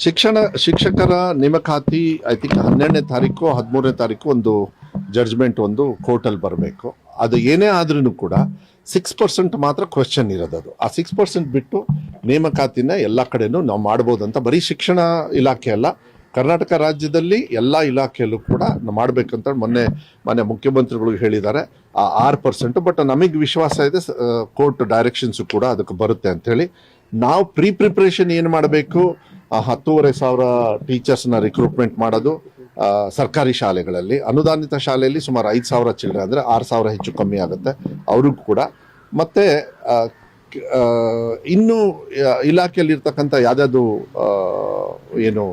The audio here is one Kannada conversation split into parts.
ಶಿಕ್ಷಕರ ನೇಮಕಾತಿ ಐ ಥಿಂಕ್ 12ನೇ ತಾರೀಕು 13ನೇ ತಾರೀಕು ಒಂದು ಜಡ್ಜ್ಮೆಂಟ್ ಒಂದು ಕೋರ್ಟಲ್ಲಿ ಬರಬೇಕು. ಅದು ಏನೇ ಆದ್ರೂ ಕೂಡ 6% ಮಾತ್ರ ಕ್ವೆಶ್ಚನ್ ಇರೋದು. ಆ 6% ಬಿಟ್ಟು ನೇಮಕಾತಿನ ಎಲ್ಲ ಕಡೆನೂ ನಾವು ಮಾಡ್ಬೋದು ಅಂತ ಬರೀ ಶಿಕ್ಷಣ ಇಲಾಖೆ ಅಲ್ಲ, ಕರ್ನಾಟಕ ರಾಜ್ಯದಲ್ಲಿ ಎಲ್ಲ ಇಲಾಖೆಯಲ್ಲೂ ಕೂಡ ಮಾಡಬೇಕಂತ ಮೊನ್ನೆ ಮುಖ್ಯಮಂತ್ರಿಗಳು ಹೇಳಿದ್ದಾರೆ. ಆ 6%. ಬಟ್ ನಮಗೆ ವಿಶ್ವಾಸ ಇದೆ ಕೋರ್ಟ್ ಡೈರೆಕ್ಷನ್ಸು ಕೂಡ ಅದಕ್ಕೆ ಬರುತ್ತೆ ಅಂಥೇಳಿ. ನಾವು ಪ್ರಿಪ್ರೇಷನ್ ಏನು ಮಾಡಬೇಕು, 10,500 ಟೀಚರ್ಸ್ನ ರಿಕ್ರೂಟ್ಮೆಂಟ್ ಮಾಡೋದು. ಸರ್ಕಾರಿ ಶಾಲೆಗಳಲ್ಲಿ, ಅನುದಾನಿತ ಶಾಲೆಯಲ್ಲಿ ಸುಮಾರು 5,000 ಚಿಲ್ಲರೆ, ಅಂದರೆ 6,000 ಹೆಚ್ಚು ಕಮ್ಮಿ ಆಗುತ್ತೆ ಅವ್ರಿಗೂ ಕೂಡ. ಮತ್ತು ಇನ್ನು ಇಲಾಖೆಯಲ್ಲಿರ್ತಕ್ಕಂಥ ಯಾವುದಾದ್ರು ಏನು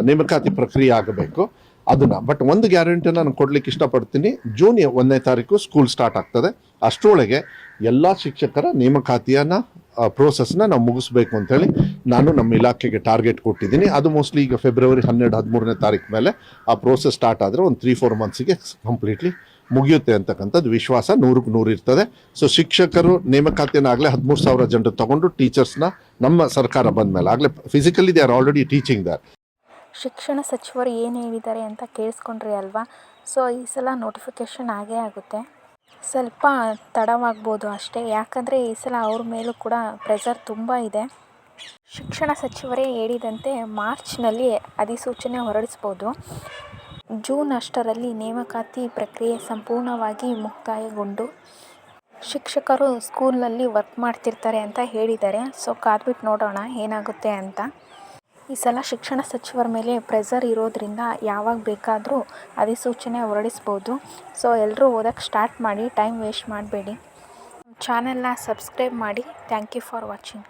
ನೇಮಕಾತಿ ಪ್ರಕ್ರಿಯೆ ಆಗಬೇಕು ಅದನ್ನು. ಬಟ್ ಒಂದು ಗ್ಯಾರಂಟಿ ನಾನು ಕೊಡ್ಲಿಕ್ಕೆ ಇಷ್ಟಪಡ್ತೀನಿ, ಜೂನ್ 1ನೇ ತಾರೀಕು ಸ್ಕೂಲ್ ಸ್ಟಾರ್ಟ್ ಆಗ್ತದೆ. ಅಷ್ಟರೊಳಗೆ ಎಲ್ಲ ಶಿಕ್ಷಕರ ನೇಮಕಾತಿಯನ್ನು ಪ್ರೋಸೆಸ್ನ ನಾವು ಮುಗಿಸ್ಬೇಕು ಅಂತೇಳಿ ನಾನು ನಮ್ಮ ಇಲಾಖೆಗೆ ಟಾರ್ಗೆಟ್ ಕೊಟ್ಟಿದ್ದೀನಿ. ಅದು ಮೋಸ್ಟ್ಲಿ ಈಗ ಫೆಬ್ರವರಿ 12-13ನೇ ತಾರೀಕು ಮೇಲೆ ಆ ಪ್ರೋಸೆಸ್ ಸ್ಟಾರ್ಟ್ ಆದರೆ ಒಂದು 3-4 ಮಂತ್ಸಿಗೆ ಕಂಪ್ಲೀಟ್ಲಿ ಮುಗಿಯುತ್ತೆ ಅಂತಕ್ಕಂಥದ್ದು ವಿಶ್ವಾಸ 100% ಇರ್ತದೆ. ಸೊ ಶಿಕ್ಷಕರು ನೇಮಕಾತಿಯನ್ನು ಆಗಲೇ 13,000 ಜನರು ತಗೊಂಡು ಟೀಚರ್ಸ್ನ ನಮ್ಮ ಸರ್ಕಾರ ಬಂದ ಮೇಲೆ ಆಗಲೇ physically they are already teaching there. ಶಿಕ್ಷಣ ಸಚಿವರು ಏನು ಹೇಳಿದ್ದಾರೆ ಅಂತ ಕೇಳಿಸ್ಕೊಂಡ್ರಿ ಅಲ್ವಾ. ಸೊ ಈ ಸಲ ನೋಟಿಫಿಕೇಷನ್ ಆಗೇ ಆಗುತ್ತೆ. ಸ್ವಲ್ಪ ತಡವಾಗ್ಬೋದು ಅಷ್ಟೇ, ಯಾಕಂದರೆ ಈ ಸಲ ಅವ್ರ ಮೇಲೂ ಕೂಡ ಪ್ರೆಷರ್ ತುಂಬ ಇದೆ. ಶಿಕ್ಷಣ ಸಚಿವರೇ ಹೇಳಿದಂತೆ ಮಾರ್ಚ್ನಲ್ಲಿ ಅಧಿಸೂಚನೆ ಹೊರಡಿಸ್ಬೋದು. ಜೂನ್ ಅಷ್ಟರಲ್ಲಿ ನೇಮಕಾತಿ ಪ್ರಕ್ರಿಯೆ ಸಂಪೂರ್ಣವಾಗಿ ಮುಕ್ತಾಯಗೊಂಡು ಶಿಕ್ಷಕರು ಸ್ಕೂಲ್ನಲ್ಲಿ ವರ್ಕ್ ಮಾಡ್ತಿರ್ತಾರೆ ಅಂತ ಹೇಳಿದ್ದಾರೆ. ಸೊ ಕಾದ್ಬಿಟ್ಟು ನೋಡೋಣ ಏನಾಗುತ್ತೆ ಅಂತ. ಈ ಸಲ ಶಿಕ್ಷಣ ಸಚಿವರ ಮೇಲೆ ಪ್ರೆಷರ್ ಇರೋದ್ರಿಂದ ಯಾವಾಗ ಬೇಕಾದರೂ ಅಧಿಸೂಚನೆ ಹೊರಡಿಸ್ಬೋದು. ಸೊ ಎಲ್ಲರೂ ಓದೋಕ್ಕೆ ಸ್ಟಾರ್ಟ್ ಮಾಡಿ, ಟೈಮ್ ವೇಸ್ಟ್ ಮಾಡಬೇಡಿ. ಚಾನೆಲ್ನ ಸಬ್ಸ್ಕ್ರೈಬ್ ಮಾಡಿ. Thank you for watching.